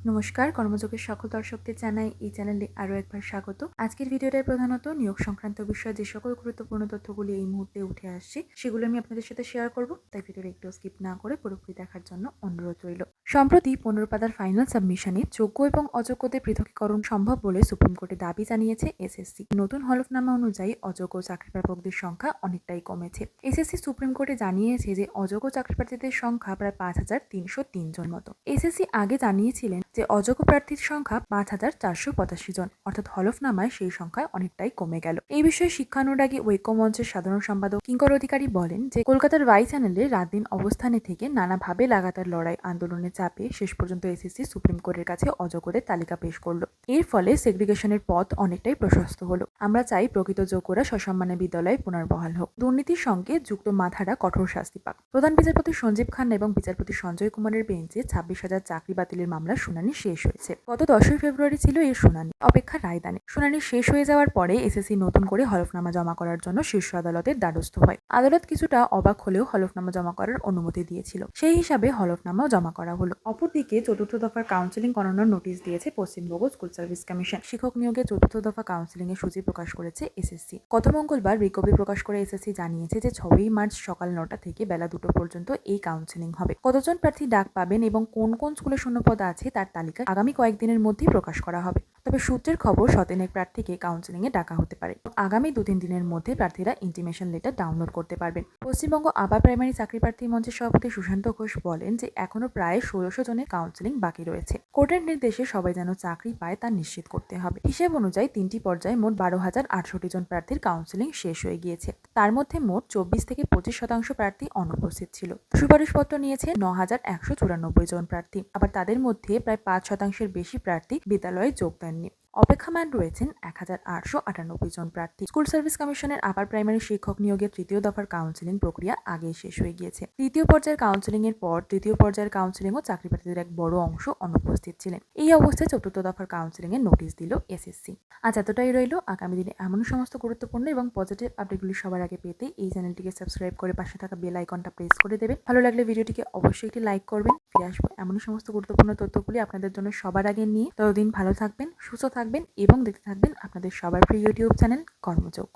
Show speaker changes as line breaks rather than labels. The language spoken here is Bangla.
নমস্কার, কর্মযোগের সকল দর্শকদের জানাই এই চ্যানেলে আরও একবার স্বাগত। আজকের ভিডিওটায় প্রধানত নিয়োগ সংক্রান্ত বিষয়ে যে সকল গুরুত্বপূর্ণ তথ্যগুলি এই মুহূর্তে উঠে আসছে সেগুলো আমি আপনাদের সাথে শেয়ার করব, তাই ভিডিওটা একটু স্কিপ না করে পুরোপুরি দেখার জন্য অনুরোধ রইল। সম্প্রতি 15 পাতার ফাইনাল সাবমিশনে যোগ্য এবং অযোগ্যদের পৃথকীকরণ সম্ভব বলে সুপ্রিম কোর্টে দাবি জানিয়েছে এসএসসি। নতুন হলফনামা অনুযায়ী অযোগ্য চাকরিপ্রাপকদের সংখ্যা অনেকটাই কমেছে। এসএসসি সুপ্রিম কোর্টে জানিয়েছে যে অযোগ্য চাকরিপ্রার্থীদের সংখ্যা প্রায় 5,303 জন মতো। এসএসসি আগে জানিয়েছিলেন যে অযোগ্য প্রার্থীর সংখ্যা 5,485 জন, অর্থাৎ হলফনামায় সেই সংখ্যা অনেকটাই কমে গেল। এই বিষয়ে শিক্ষানুরাগী ঐক্য মঞ্চের সাধারণ সম্পাদক কিঙ্কর অধিকারী বলেন যে কলকাতার ওয়াই চ্যানেলে রাত দিন অবস্থানে থেকে নানাভাবে লাগাতার লড়াই আন্দোলনের চাপে শেষ পর্যন্ত এসএসসি সুপ্রিম কোর্টের কাছে অযোগ্যদের তালিকা পেশ করলো। এর ফলে সেগ্রিগেশনের পথ অনেকটাই প্রশস্ত হলো। আমরা চাই প্রকৃত যোগ্যরা সসম্মানে বিদ্যালয়ে পুনর্বহাল হোক, দুর্নীতির সঙ্গে যুক্ত মাথারা কঠোর শাস্তি পাক। প্রধান বিচারপতি সঞ্জীব খান্না এবং বিচারপতি সঞ্জয় কুমারের বেঞ্চে 26,000 চাকরি বাতিলের মামলার শুনানি শেষ হয়েছে। গত 10 ফেব্রুয়ারি ছিল এর শুনানি। অপেক্ষা রায়দানে। শুনানি শেষ হয়ে যাওয়ার পরে এসএসসি নতুন করে হলফনামা জমা করার জন্য শীর্ষ আদালতের দ্বারস্থ হয়। আদালত কিছুটা অবাক হলেও হলফনামা জমা করার অনুমতি দিয়েছিল। সেই হিসাবে হলফনামাও জমা করা হলো। অপরদিকে চতুর্থ দফার কাউন্সিলিং করানোর নোটিশ দিয়েছে পশ্চিমবঙ্গ স্কুল সার্ভিস কমিশন। শিক্ষক নিয়োগে চতুর্থ দফা কাউন্সিলিং এর সূচি প্রকাশ করেছে এসএসসি। গত মঙ্গলবার বিজ্ঞপ্তি প্রকাশ করে এসএসসি জানিয়েছে যে 6 মার্চ সকাল 9টা থেকে বেলা 2টো পর্যন্ত এই কাউন্সিলিং হবে। কতজন প্রার্থী ডাক পাবেন এবং কোন কোন স্কুলে শূন্যপদ আছে তার তালিকা আগামী কয়েকদিনের মধ্যেই প্রকাশ করা হবে। তবে সূত্রের খবর শতানেক প্রার্থীকে কাউন্সিলিং এ ডাকা হতে পারে। আগামী 2-3 দিনের মধ্যে প্রার্থীরা ইন্টিমেশন লেটার ডাউনলোড করতে পারবেন। পশ্চিমবঙ্গ আবার প্রাইমারি চাকরি প্রার্থী মঞ্চের সভাপতি সুশান্ত ঘোষ বলেন যে এখনো প্রায় 1600 জনের কাউন্সিলিং বাকি রয়েছে। কোর্টের নির্দেশে সবাই যেন চাকরি পায় তা নিশ্চিত করতে হবে। হিসেব অনুযায়ী 3টি পর্যায়ে মোট 12,068 জন প্রার্থীর কাউন্সিলিং শেষ হয়ে গিয়েছে। তার মধ্যে মোট 24 থেকে 25% প্রার্থী অনুপস্থিত ছিল। সুপারিশপত্র নিয়েছে 9,194 জন প্রার্থী। আবার তাদের মধ্যে প্রায় 5% বেশি প্রার্থী বিদ্যালয়ে যোগ দেননি। অপেক্ষমান রয়েছেন 1,898 জন প্রার্থী। স্কুল সার্ভিস কমিশনের আপার প্রাইমারি শিক্ষক নিয়োগের তৃতীয় দফার কাউন্সিলিং প্রক্রিয়া আগেই শেষ হয়ে গিয়েছে। তৃতীয় পর্যায়ের কাউন্সিলিং এর পর তৃতীয় পর্যায়ের কাউন্সিলিং ও চাকরি প্রার্থীদের এক বড় অংশ অনুপস্থিত ছিলেন। এই অবস্থায় চতুর্থ দফার কাউন্সিলিং এর নোটিশ দিল এসএসসি। আজ এতটাই রইল। আগামী দিনে এমন সমস্ত গুরুত্বপূর্ণ এবং পজিটিভ আপডেটগুলি সবার আগে পেতে এই চ্যানেলটিকে সাবস্ক্রাইব করে পাশে থাকা বেল আইকনটা প্রেস করে দেবেন। ভালো লাগলে ভিডিওটিকে অবশ্যই একটি লাইক করবেন। ফিরে আসবো এমন সমস্ত গুরুত্বপূর্ণ তথ্যগুলি আপনাদের জন্য সবার আগে নিয়ে। ততদিন ভালো থাকবেন, সুস্থ থাকবেন এবং দেখতে থাকবেন আপনাদের সবার প্রিয় ইউটিউব চ্যানেল কর্মযোগ।